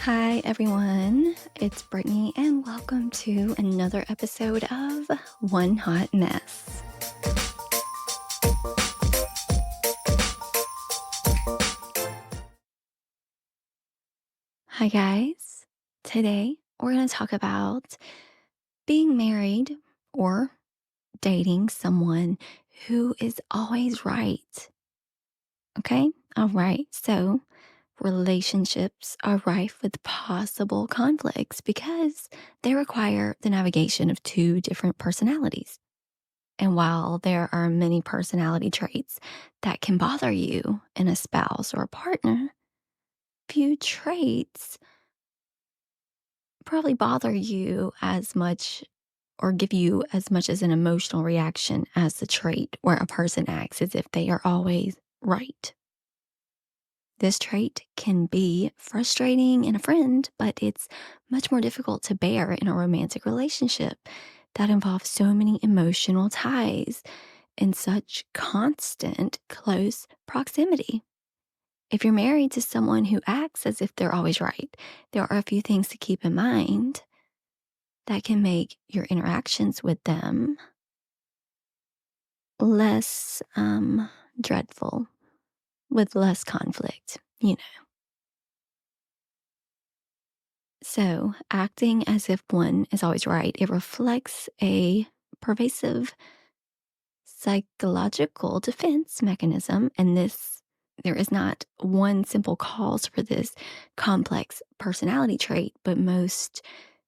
Hi, everyone. It's Brittany, and welcome to another episode of One Hot Mess. Hi, guys. Today, we're going to talk about being married or dating someone who is always right. Okay? All right. So, relationships are rife with possible conflicts because they require the navigation of two different personalities. And while there are many personality traits that can bother you in a spouse or a partner, few traits probably bother you as much or give you as much as an emotional reaction as the trait where a person acts as if they are always right. This trait can be frustrating in a friend, but it's much more difficult to bear in a romantic relationship that involves so many emotional ties in such constant close proximity. If you're married to someone who acts as if they're always right, there are a few things to keep in mind that can make your interactions with them less dreadful, with less conflict, So, acting as if one is always right, it reflects a pervasive psychological defense mechanism. And there is not one simple cause for this complex personality trait, but most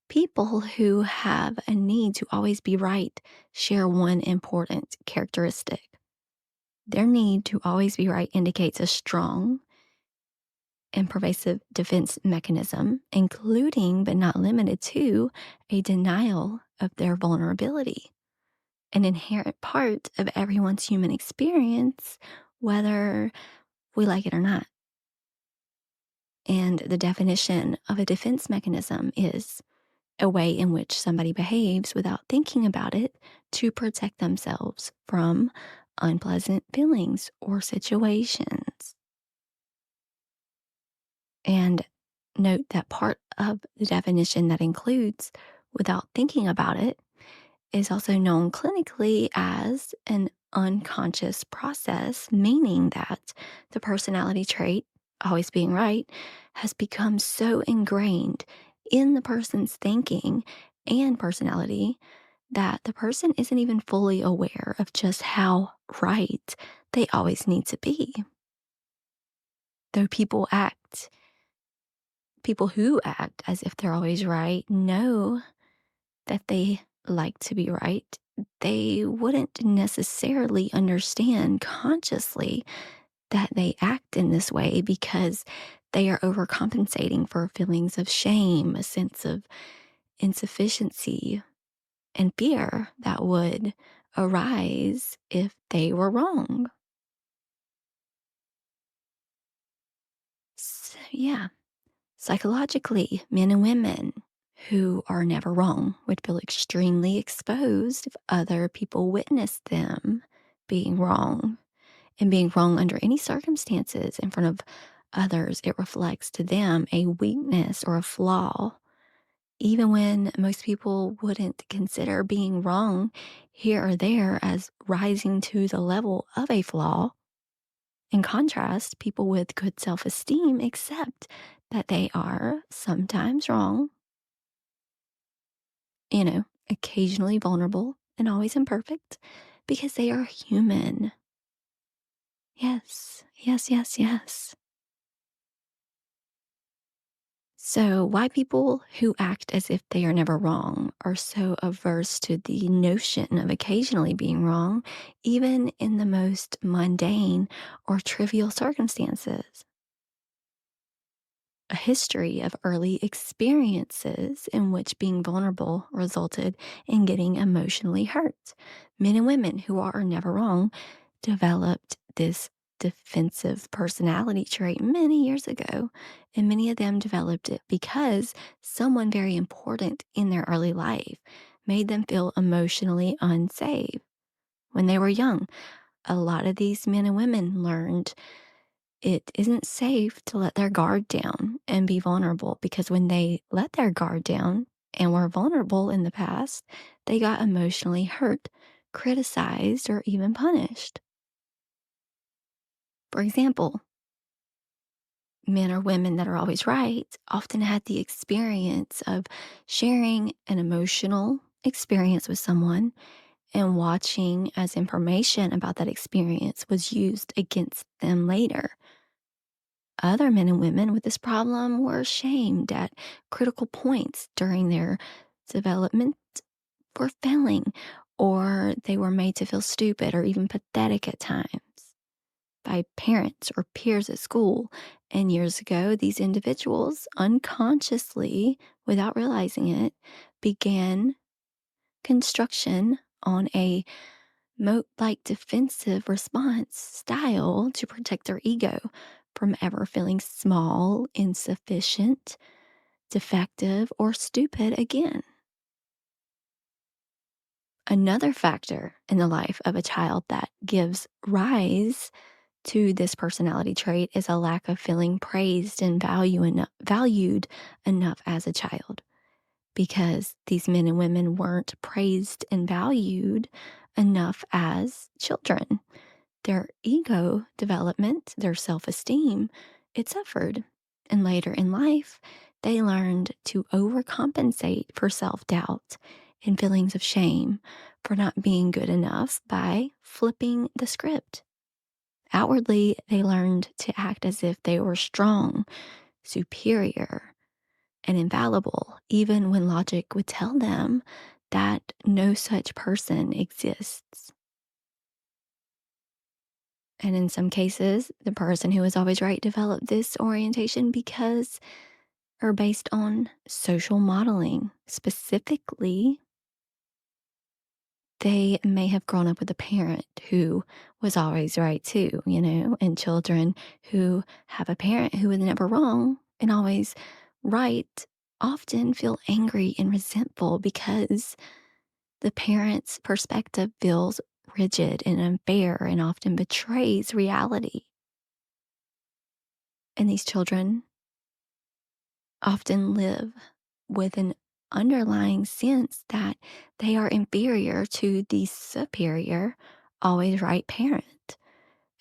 people who have a need to always be right share one important characteristic. Their need to always be right indicates a strong and pervasive defense mechanism, including but not limited to a denial of their vulnerability, an inherent part of everyone's human experience, whether we like it or not. And the definition of a defense mechanism is a way in which somebody behaves without thinking about it to protect themselves from unpleasant feelings or situations. And note that part of the definition that includes without thinking about it is also known clinically as an unconscious process, meaning that the personality trait, always being right, has become so ingrained in the person's thinking and personality that the person isn't even fully aware of just how right they always need to be. Though people who act as if they're always right know that they like to be right, they wouldn't necessarily understand consciously that they act in this way because they are overcompensating for feelings of shame, a sense of insufficiency, and fear that would arise if they were wrong. So, yeah, psychologically, men and women who are never wrong would feel extremely exposed if other people witnessed them being wrong. And being wrong under any circumstances in front of others, it reflects to them a weakness or a flaw, even when most people wouldn't consider being wrong here or there as rising to the level of a flaw. In contrast, people with good self esteem accept that they are sometimes wrong, occasionally vulnerable and always imperfect because they are human. Yes, yes, yes, yes. So, why people who act as if they are never wrong are so averse to the notion of occasionally being wrong, even in the most mundane or trivial circumstances? A history of early experiences in which being vulnerable resulted in getting emotionally hurt. Men and women who are never wrong developed this defensive personality trait many years ago, and many of them developed it because someone very important in their early life made them feel emotionally unsafe when they were young. A lot of these men and women learned It isn't safe to let their guard down and be vulnerable because when they let their guard down and were vulnerable in the past, they got emotionally hurt, criticized, or even punished. For example, men or women that are always right often had the experience of sharing an emotional experience with someone and watching as information about that experience was used against them later. Other men and women with this problem were shamed at critical points during their development for failing, or they were made to feel stupid or even pathetic at times by parents or peers at school. And years ago, these individuals unconsciously, without realizing it, began construction on a moat like defensive response style to protect their ego from ever feeling small, insufficient, defective, or stupid again. Another factor in the life of a child that gives rise to this personality trait is a lack of feeling praised and valued enough as a child because these men and women weren't praised and valued enough as children. Their ego development, their self esteem, it suffered. And later in life, they learned to overcompensate for self doubt and feelings of shame for not being good enough by flipping the script. Outwardly, they learned to act as if they were strong, superior, and infallible, even when logic would tell them that no such person exists. And in some cases, the person who was always right developed this orientation because or based on social modeling. Specifically, they may have grown up with a parent who was always right too, and children who have a parent who was never wrong and always right often feel angry and resentful because the parent's perspective feels rigid and unfair and often betrays reality. And these children often live with an underlying sense that they are inferior to the superior, always right parent.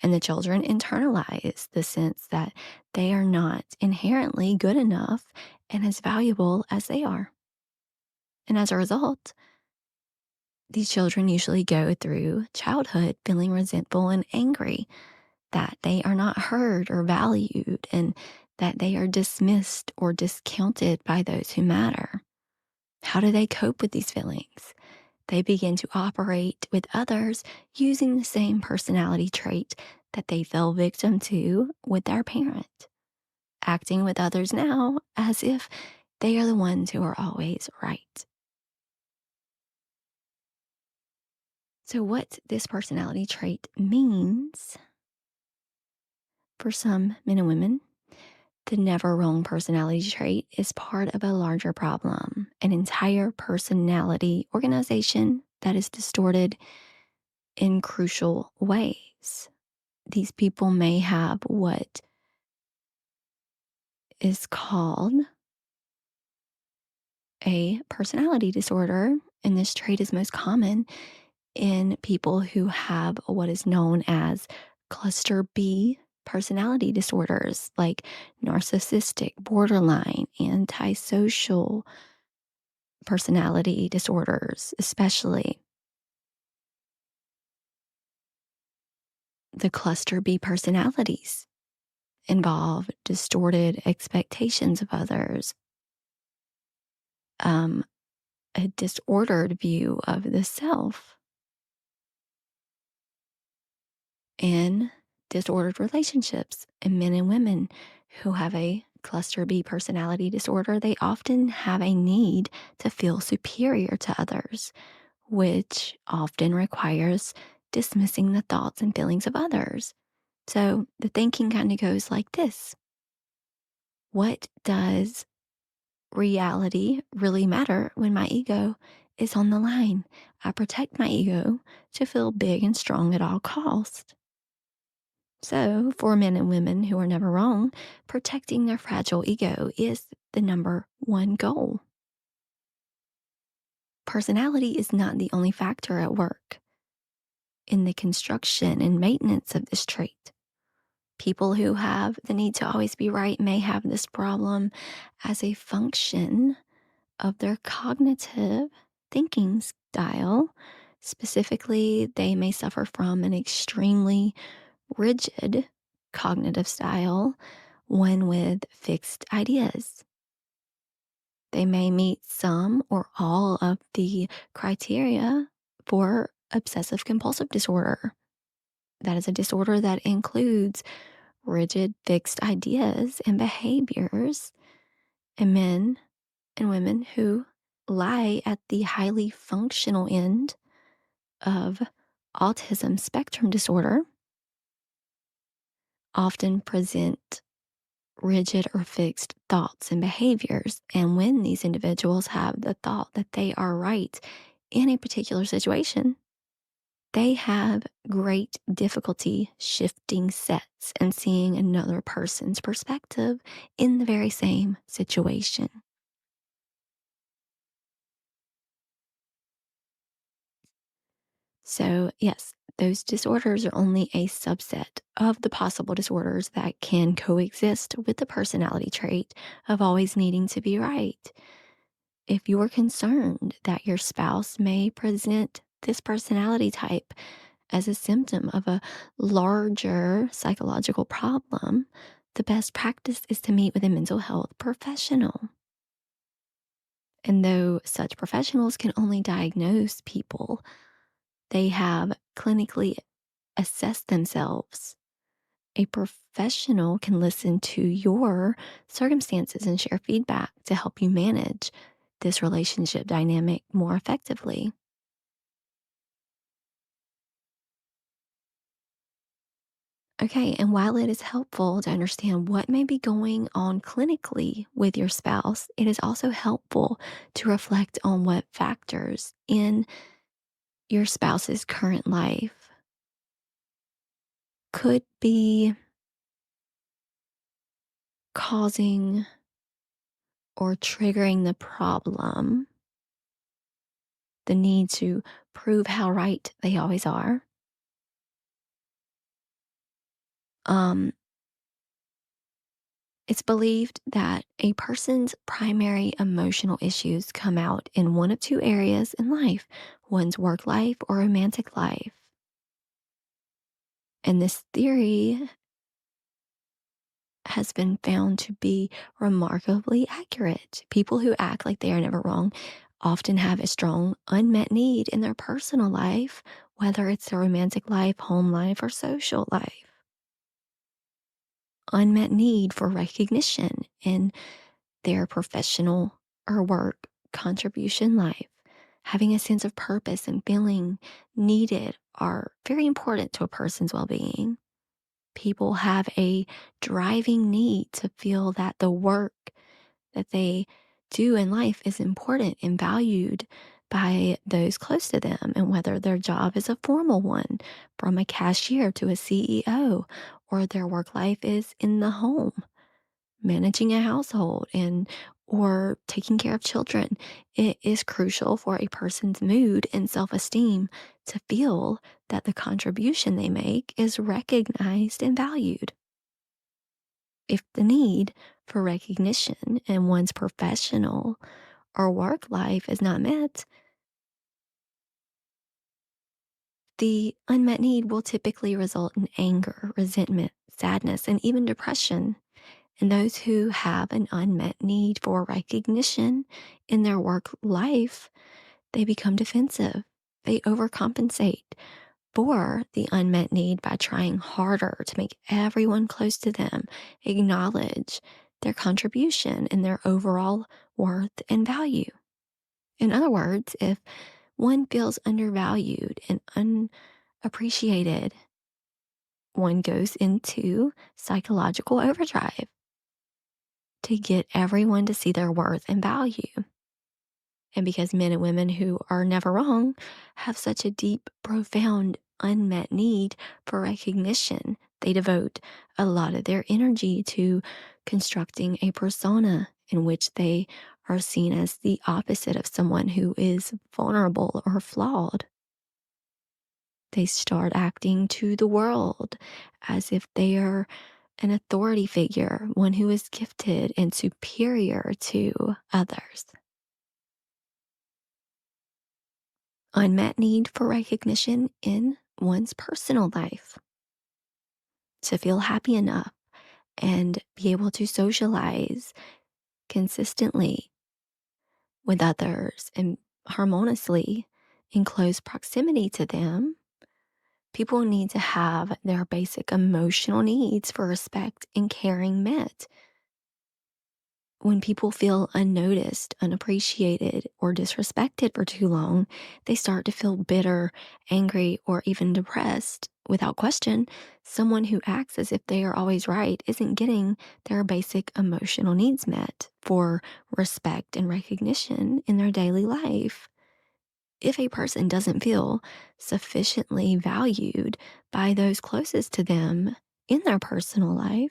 And the children internalize the sense that they are not inherently good enough and as valuable as they are. And as a result, these children usually go through childhood feeling resentful and angry that they are not heard or valued and that they are dismissed or discounted by those who matter. How do they cope with these feelings? They begin to operate with others using the same personality trait that they fell victim to with their parent, acting with others now as if they are the ones who are always right. So, what this personality trait means for some men and women, the never wrong personality trait is part of a larger problem, an entire personality organization that is distorted in crucial ways. These people may have what is called a personality disorder, and this trait is most common in people who have what is known as cluster B personality disorders like narcissistic, borderline, antisocial personality disorders, especially. The cluster B personalities involve distorted expectations of others, um, a disordered view of the self, and disordered relationships. And men and women who have a cluster B personality disorder, they often have a need to feel superior to others, which often requires dismissing the thoughts and feelings of others. So the thinking kind of goes like this: what does reality really matter when my ego is on the line? I protect my ego to feel big and strong at all costs. So, for men and women who are never wrong, protecting their fragile ego is the number one goal. Personality is not the only factor at work in the construction and maintenance of this trait. People who have the need to always be right may have this problem as a function of their cognitive thinking style. Specifically, they may suffer from an extremely rigid cognitive style, one with fixed ideas. They may meet some or all of the criteria for obsessive compulsive disorder. That is a disorder that includes rigid, fixed ideas and behaviors in men and women who lie at the highly functional end of autism spectrum disorder, often present rigid or fixed thoughts and behaviors. And when these individuals have the thought that they are right in a particular situation, they have great difficulty shifting sets and seeing another person's perspective in the very same situation. So, yes, those disorders are only a subset of the possible disorders that can coexist with the personality trait of always needing to be right. If you're concerned that your spouse may present this personality type as a symptom of a larger psychological problem, the best practice is to meet with a mental health professional. And though such professionals can only diagnose people, they have clinically assessed themselves. A professional can listen to your circumstances and share feedback to help you manage this relationship dynamic more effectively. Okay, and while it is helpful to understand what may be going on clinically with your spouse, it is also helpful to reflect on what factors in your spouse's current life could be causing or triggering the problem, the need to prove how right they always are. Um, it's believed that a person's primary emotional issues come out in one of two areas in life, one's work life or romantic life. And this theory has been found to be remarkably accurate. People who act like they are never wrong often have a strong unmet need in their personal life, whether it's their romantic life, home life, or social life. Unmet need for recognition in their professional or work contribution life. Having a sense of purpose and feeling needed are very important to a person's well being. People have a driving need to feel that the work that they do in life is important and valued by those close to them, and whether their job is a formal one, from a cashier to a CEO, or their work life is in the home, managing a household and or taking care of children. It is crucial for a person's mood and self-esteem to feel that the contribution they make is recognized and valued. If the need for recognition in one's professional or work life is not met, the unmet need will typically result in anger, resentment, sadness, and even depression. And those who have an unmet need for recognition in their work life, they become defensive. They overcompensate for the unmet need by trying harder to make everyone close to them acknowledge their contribution and their overall worth and value. In other words, if one feels undervalued and unappreciated, one goes into psychological overdrive to get everyone to see their worth and value. And because men and women who are never wrong have such a deep, profound, unmet need for recognition, They devote a lot of their energy to constructing a persona in which they are seen as the opposite of someone who is vulnerable or flawed. They start acting to the world as if they are an authority figure, one who is gifted and superior to others. Unmet need for recognition in one's personal life, to feel happy enough and be able to socialize consistently with others and harmoniously in close proximity to them. People need to have their basic emotional needs for respect and caring met. When people feel unnoticed, unappreciated, or disrespected for too long, they start to feel bitter, angry, or even depressed. Without question, someone who acts as if they are always right isn't getting their basic emotional needs met for respect and recognition in their daily life. If a person doesn't feel sufficiently valued by those closest to them in their personal life,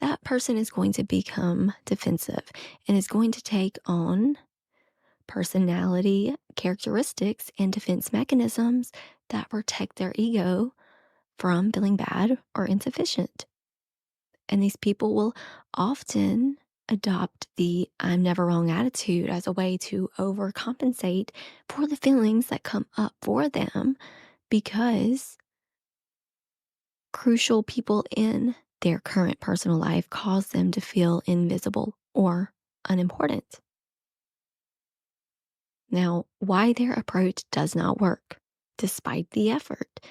that person is going to become defensive and is going to take on personality characteristics and defense mechanisms that protect their ego from feeling bad or insufficient. And these people will often adopt the I'm never wrong attitude as a way to overcompensate for the feelings that come up for them because crucial people in their current personal life cause them to feel invisible or unimportant. Now, why their approach does not work, despite the effort,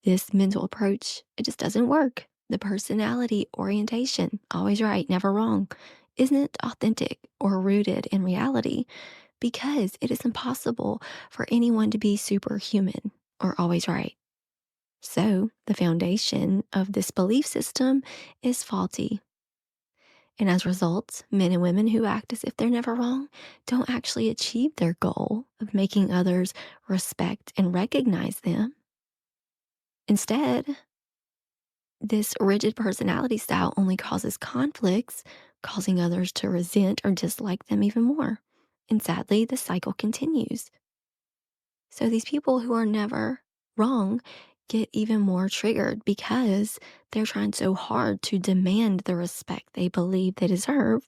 this mental approach, it just doesn't work. The personality orientation, always right, never wrong, isn't authentic or rooted in reality because it is impossible for anyone to be superhuman or always right. So, the foundation of this belief system is faulty. And as a result, men and women who act as if they're never wrong don't actually achieve their goal of making others respect and recognize them. Instead, this rigid personality style only causes conflicts, causing others to resent or dislike them even more. And sadly, the cycle continues. So these people who are never wrong get even more triggered because they're trying so hard to demand the respect they believe they deserve,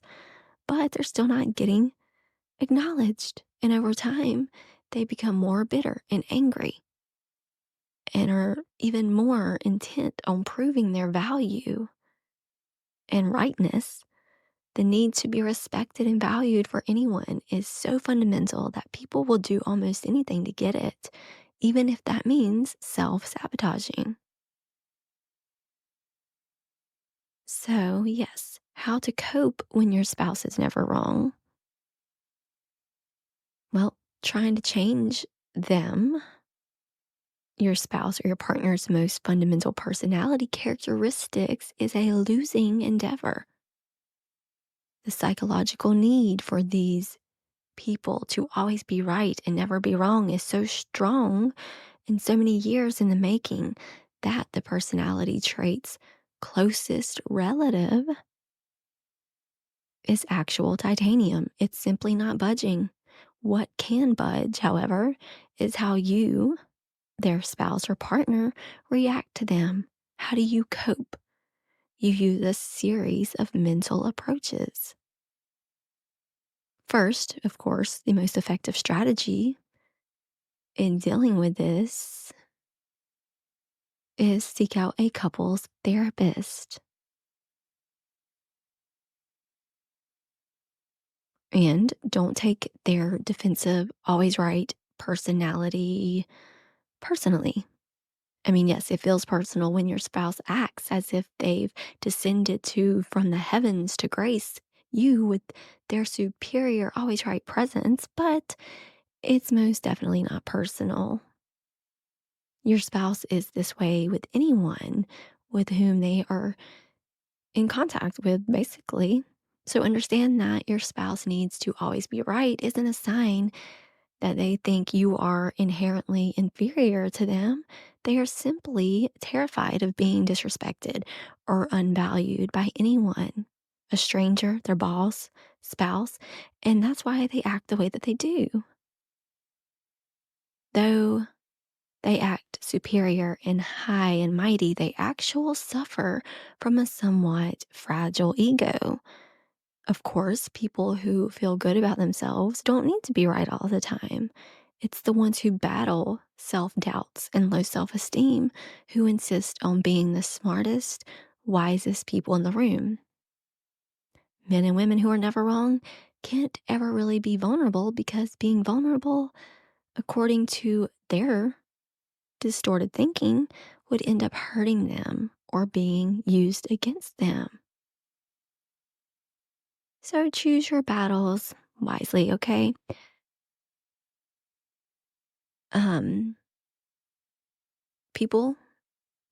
but they're still not getting acknowledged. And over time, they become more bitter and angry and are even more intent on proving their value and rightness. The need to be respected and valued for anyone is so fundamental that people will do almost anything to get it, even if that means self sabotaging. So, yes, how to cope when your spouse is never wrong? Well, trying to change them, your spouse or your partner's most fundamental personality characteristics, is a losing endeavor. The psychological need for these people to always be right and never be wrong is so strong and so many years in the making that the personality trait's closest relative is actual titanium. It's simply not budging. What can budge, however, is how you, their spouse or partner, react to them. How do you cope? You use a series of mental approaches. First, of course, the most effective strategy in dealing with this is seek out a couples therapist. And don't take their defensive, always right personality personally. I mean, yes, it feels personal when your spouse acts as if they've descended to from the heavens to grace you with their superior, always right presence, but it's most definitely not personal. Your spouse is this way with anyone with whom they are in contact with, basically. So understand that your spouse needs to always be right isn't a sign that they think you are inherently inferior to them. They are simply terrified of being disrespected or unvalued by anyone, a stranger, their boss, spouse, and that's why they act the way that they do. Though they act superior and high and mighty, they actually suffer from a somewhat fragile ego. Of course, people who feel good about themselves don't need to be right all the time. It's the ones who battle self doubts and low self esteem who insist on being the smartest, wisest people in the room. Men and women who are never wrong can't ever really be vulnerable because being vulnerable, according to their distorted thinking, would end up hurting them or being used against them. So choose your battles wisely, okay? Um, People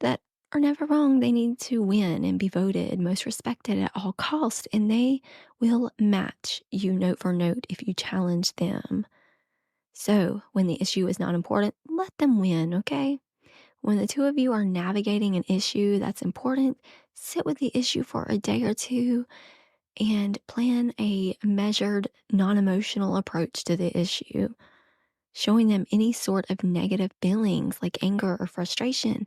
that are never wrong, they need to win and be voted most respected at all costs, and they will match you note for note if you challenge them. So when the issue is not important, let them win, okay? When the two of you are navigating an issue that's important, sit with the issue for a day or two and plan a measured, non emotional approach to the issue. Showing them any sort of negative feelings like anger or frustration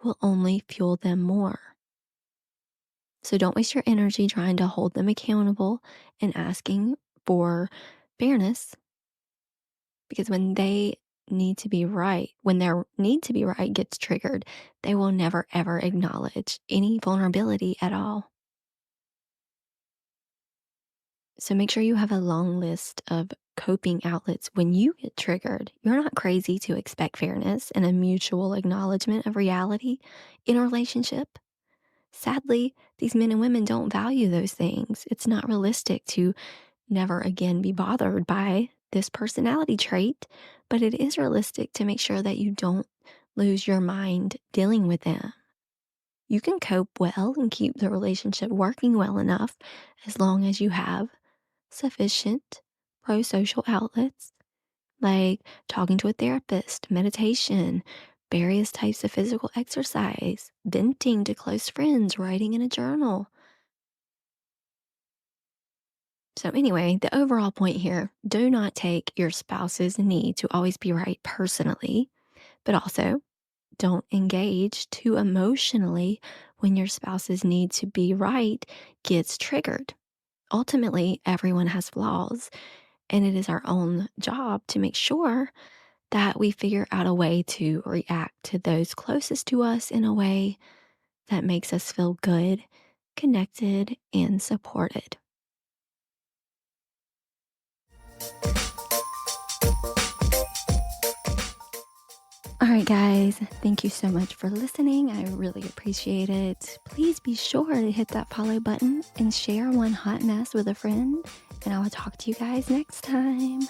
will only fuel them more. So don't waste your energy trying to hold them accountable and asking for fairness because when their need to be right gets triggered, they will never ever acknowledge any vulnerability at all. So make sure you have a long list of coping outlets when you get triggered. You're not crazy to expect fairness and a mutual acknowledgement of reality in a relationship. Sadly, these men and women don't value those things. It's not realistic to never again be bothered by this personality trait, but it is realistic to make sure that you don't lose your mind dealing with them. You can cope well and keep the relationship working well enough as long as you have sufficient pro social outlets like talking to a therapist, meditation, various types of physical exercise, venting to close friends, writing in a journal. So, anyway, the overall point here, do not take your spouse's need to always be right personally, but also don't engage too emotionally when your spouse's need to be right gets triggered. Ultimately, everyone has flaws, and it is our own job to make sure that we figure out a way to react to those closest to us in a way that makes us feel good, connected, and supported. All right, guys, thank you so much for listening. I really appreciate it. Please be sure to hit that follow button and share one hot mess with a friend. And I will talk to you guys next time.